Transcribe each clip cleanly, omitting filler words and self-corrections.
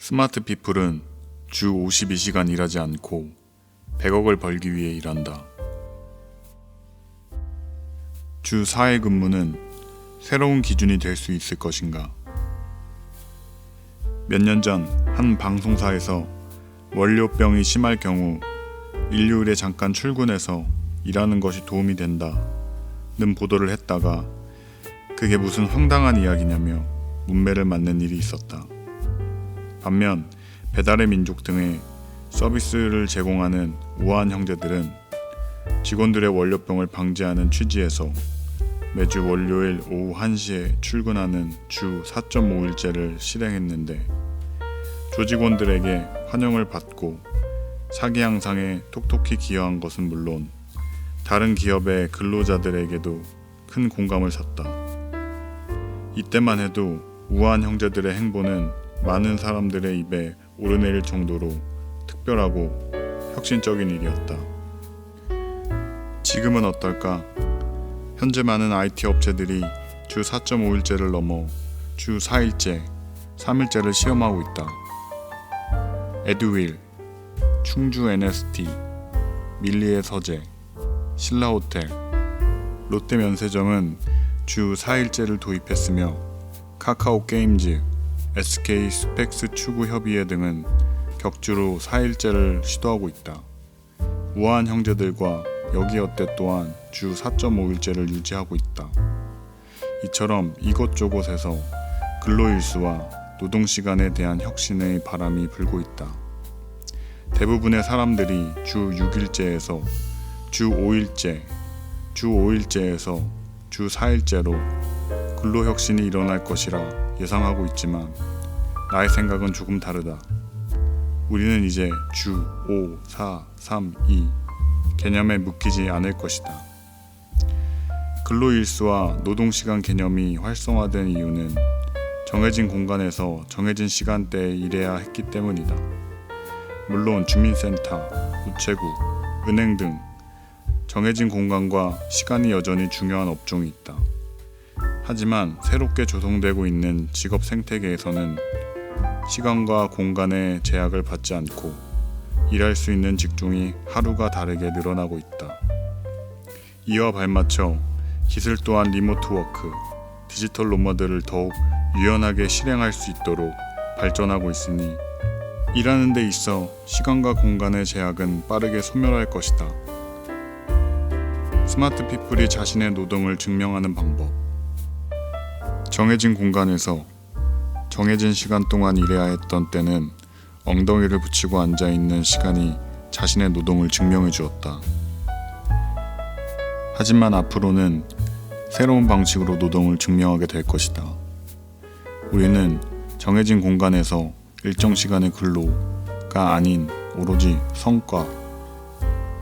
스마트 피플은 주 52시간 일하지 않고 100억을 벌기 위해 일한다. 주 4일 근무는 새로운 기준이 될 수 있을 것인가? 몇 년 전 한 방송사에서 월요병이 심할 경우 일요일에 잠깐 출근해서 일하는 것이 도움이 된다는 보도를 했다가 그게 무슨 황당한 이야기냐며 문매를 맞는 일이 있었다. 반면 배달의 민족 등의 서비스를 제공하는 우아한 형제들은 직원들의 월요병을 방지하는 취지에서 매주 월요일 오후 1시에 출근하는 주 4.5일제를 실행했는데 조직원들에게 환영을 받고 사기 향상에 톡톡히 기여한 것은 물론 다른 기업의 근로자들에게도 큰 공감을 샀다. 이때만 해도 우아한 형제들의 행보는 많은 사람들의 입에 오르내릴 정도로 특별하고 혁신적인 일이었다. 지금은 어떨까? 현재 많은 IT 업체들이 주 4.5일제를 넘어 주 4일제, 3일제를 시험하고 있다. 에듀윌, 충주 NST, 밀리의 서재, 신라호텔, 롯데면세점은 주 4일제를 도입했으며 카카오 게임즈, SK 스펙스 추구 협의회 등은 격주로 4일제를 시도하고 있다. 우아한 형제들과 여기어때 또한 주 4.5일제를 유지하고 있다. 이처럼 이곳저곳에서 근로일수와 노동시간에 대한 혁신의 바람이 불고 있다. 대부분의 사람들이 주 6일제에서 주 5일제, 주 5일제에서 주 4일제로 근로혁신이 일어날 것이라 예상하고 있지만 나의 생각은 조금 다르다. 우리는 이제 주 5, 4, 3, 2 개념에 묶이지 않을 것이다. 근로일수와 노동시간 개념이 활성화된 이유는 정해진 공간에서 정해진 시간대에 일해야 했기 때문이다. 물론 주민센터, 우체국, 은행 등 정해진 공간과 시간이 여전히 중요한 업종이 있다. 하지만 새롭게 조성되고 있는 직업 생태계에서는 시간과 공간의 제약을 받지 않고 일할 수 있는 직종이 하루가 다르게 늘어나고 있다. 이와 발맞춰 기술 또한 리모트 워크, 디지털 노마드를 더욱 유연하게 실행할 수 있도록 발전하고 있으니 일하는 데 있어 시간과 공간의 제약은 빠르게 소멸할 것이다. 스마트 피플이 자신의 노동을 증명하는 방법. 정해진 공간에서 정해진 시간 동안 일해야 했던 때는 엉덩이를 붙이고 앉아있는 시간이 자신의 노동을 증명해 주었다. 하지만 앞으로는 새로운 방식으로 노동을 증명하게 될 것이다. 우리는 정해진 공간에서 일정 시간의 근로가 아닌 오로지 성과,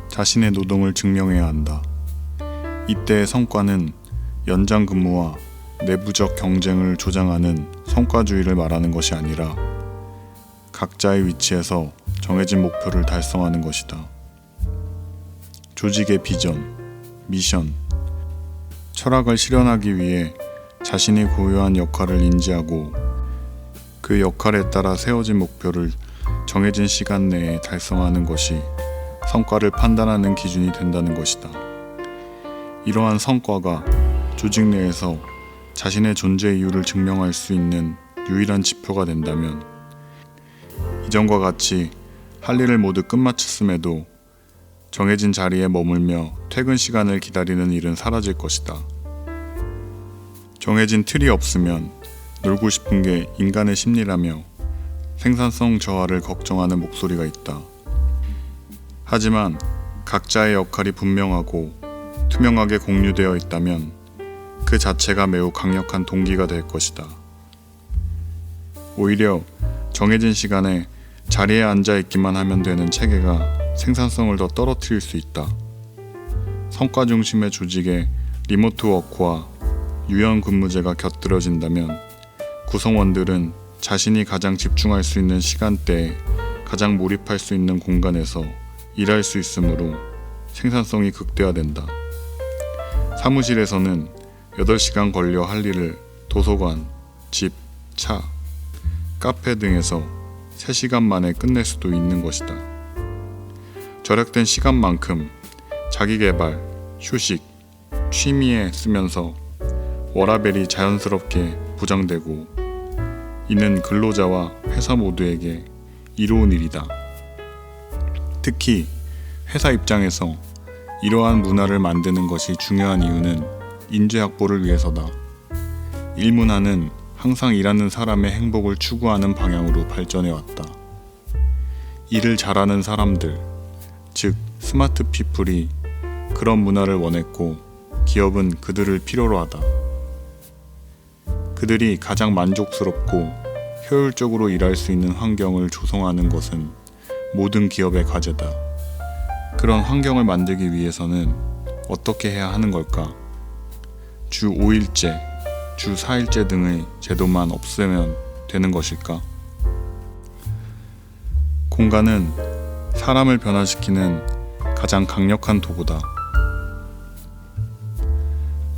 자신의 노동을 증명해야 한다. 이때의 성과는 연장 근무와 내부적 경쟁을 조장하는 성과주의를 말하는 것이 아니라 각자의 위치에서 정해진 목표를 달성하는 것이다. 조직의 비전, 미션, 철학을 실현하기 위해 자신이 고유한 역할을 인지하고 그 역할에 따라 세워진 목표를 정해진 시간 내에 달성하는 것이 성과를 판단하는 기준이 된다는 것이다. 이러한 성과가 조직 내에서 자신의 존재 이유를 증명할 수 있는 유일한 지표가 된다면 이전과 같이 할 일을 모두 끝마쳤음에도 정해진 자리에 머물며 퇴근 시간을 기다리는 일은 사라질 것이다. 정해진 틀이 없으면 놀고 싶은 게 인간의 심리라며 생산성 저하를 걱정하는 목소리가 있다. 하지만 각자의 역할이 분명하고 투명하게 공유되어 있다면 그 자체가 매우 강력한 동기가 될 것이다. 오히려 정해진 시간에 자리에 앉아 있기만 하면 되는 체계가 생산성을 더 떨어뜨릴 수 있다. 성과 중심의 조직에 리모트 워크와 유연 근무제가 곁들여진다면 구성원들은 자신이 가장 집중할 수 있는 시간대에 가장 몰입할 수 있는 공간에서 일할 수 있으므로 생산성이 극대화된다. 사무실에서는 8시간 걸려 할 일을 도서관, 집, 차, 카페 등에서 3시간 만에 끝낼 수도 있는 것이다. 절약된 시간만큼 자기개발, 휴식, 취미에 쓰면서 워라밸이 자연스럽게 보장되고 이는 근로자와 회사 모두에게 이로운 일이다. 특히 회사 입장에서 이러한 문화를 만드는 것이 중요한 이유는 인재 확보를 위해서다. 일문화는 항상 일하는 사람의 행복을 추구하는 방향으로 발전해 왔다. 일을 잘하는 사람들, 즉 스마트 피플이 그런 문화를 원했고 기업은 그들을 필요로 하다. 그들이 가장 만족스럽고 효율적으로 일할 수 있는 환경을 조성하는 것은 모든 기업의 과제다. 그런 환경을 만들기 위해서는 어떻게 해야 하는 걸까? 주 5일제, 주 4일제 등의 제도만 없애면 되는 것일까? 공간은 사람을 변화시키는 가장 강력한 도구다.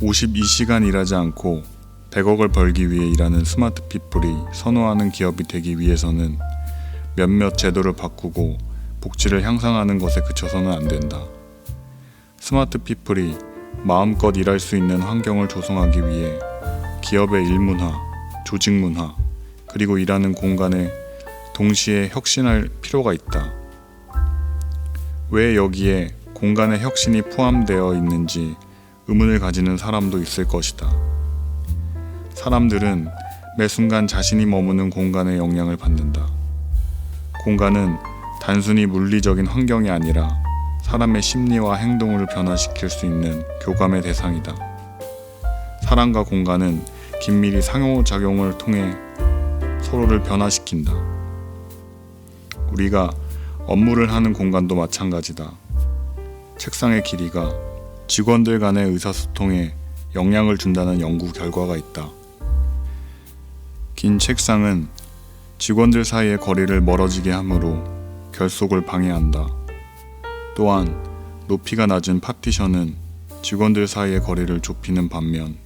52시간 일하지 않고 100억을 벌기 위해 일하는 스마트 피플이 선호하는 기업이 되기 위해서는 몇몇 제도를 바꾸고 복지를 향상하는 것에 그쳐서는 안 된다. 스마트 피플이 마음껏 일할 수 있는 환경을 조성하기 위해 기업의 일문화, 조직 문화, 그리고 일하는 공간에 동시에 혁신할 필요가 있다. 왜 여기에 공간의 혁신이 포함되어 있는지 의문을 가지는 사람도 있을 것이다. 사람들은 매 순간 자신이 머무는 공간에 영향을 받는다. 공간은 단순히 물리적인 환경이 아니라 사람의 심리와 행동을 변화시킬 수 있는 교감의 대상이다. 사람과 공간은 긴밀히 상호작용을 통해 서로를 변화시킨다. 우리가 업무를 하는 공간도 마찬가지다. 책상의 길이가 직원들 간의 의사소통에 영향을 준다는 연구 결과가 있다. 긴 책상은 직원들 사이의 거리를 멀어지게 하므로 결속을 방해한다. 또한 높이가 낮은 파티션은 직원들 사이의 거리를 좁히는 반면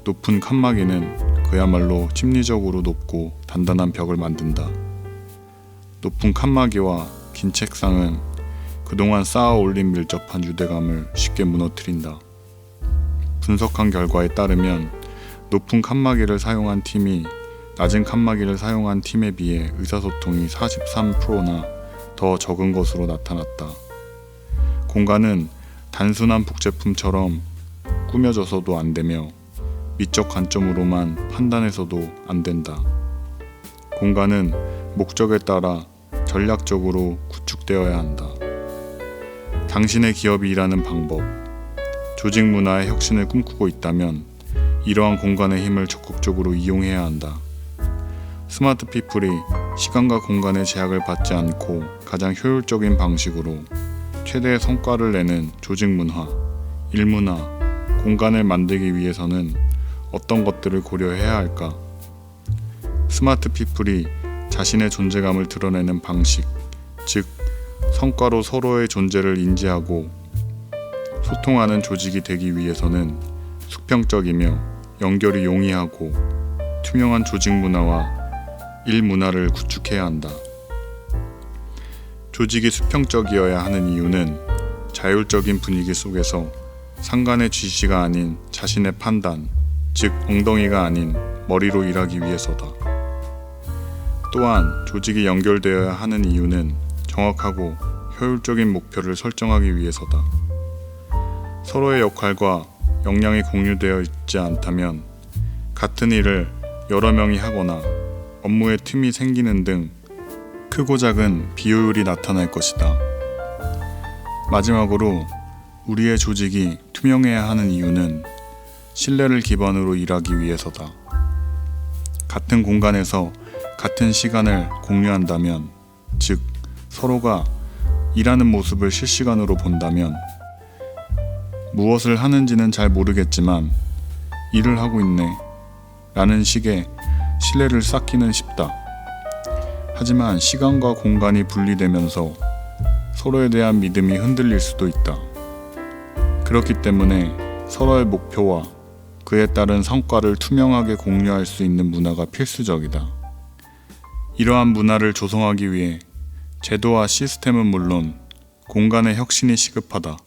높은 칸막이는 그야말로 심리적으로 높고 단단한 벽을 만든다. 높은 칸막이와 긴 책상은 그동안 쌓아 올린 밀접한 유대감을 쉽게 무너뜨린다. 분석한 결과에 따르면 높은 칸막이를 사용한 팀이 낮은 칸막이를 사용한 팀에 비해 의사소통이 43%나 더 적은 것으로 나타났다. 공간은 단순한 복제품처럼 꾸며져서도 안 되며 미적 관점으로만 판단해서도 안 된다. 공간은 목적에 따라 전략적으로 구축되어야 한다. 당신의 기업이 일하는 방법, 조직 문화의 혁신을 꿈꾸고 있다면 이러한 공간의 힘을 적극적으로 이용해야 한다. 스마트 피플이 시간과 공간의 제약을 받지 않고 가장 효율적인 방식으로 최대의 성과를 내는 조직 문화, 일 문화, 공간을 만들기 위해서는 어떤 것들을 고려해야 할까? 스마트 피플이 자신의 존재감을 드러내는 방식, 즉 성과로 서로의 존재를 인지하고 소통하는 조직이 되기 위해서는 수평적이며 연결이 용이하고 투명한 조직 문화와 일 문화를 구축해야 한다. 조직이 수평적이어야 하는 이유는 자율적인 분위기 속에서 상관의 지시가 아닌 자신의 판단, 즉 엉덩이가 아닌 머리로 일하기 위해서다. 또한 조직이 연결되어야 하는 이유는 정확하고 효율적인 목표를 설정하기 위해서다. 서로의 역할과 역량이 공유되어 있지 않다면 같은 일을 여러 명이 하거나 업무의 틈이 생기는 등 크고 작은 비효율이 나타날 것이다. 마지막으로 우리의 조직이 투명해야 하는 이유는 신뢰를 기반으로 일하기 위해서다. 같은 공간에서 같은 시간을 공유한다면, 즉 서로가 일하는 모습을 실시간으로 본다면 무엇을 하는지는 잘 모르겠지만 일을 하고 있네 라는 식의 신뢰를 쌓기는 쉽다. 하지만 시간과 공간이 분리되면서 서로에 대한 믿음이 흔들릴 수도 있다. 그렇기 때문에 서로의 목표와 그에 따른 성과를 투명하게 공유할 수 있는 문화가 필수적이다. 이러한 문화를 조성하기 위해 제도와 시스템은 물론 공간의 혁신이 시급하다.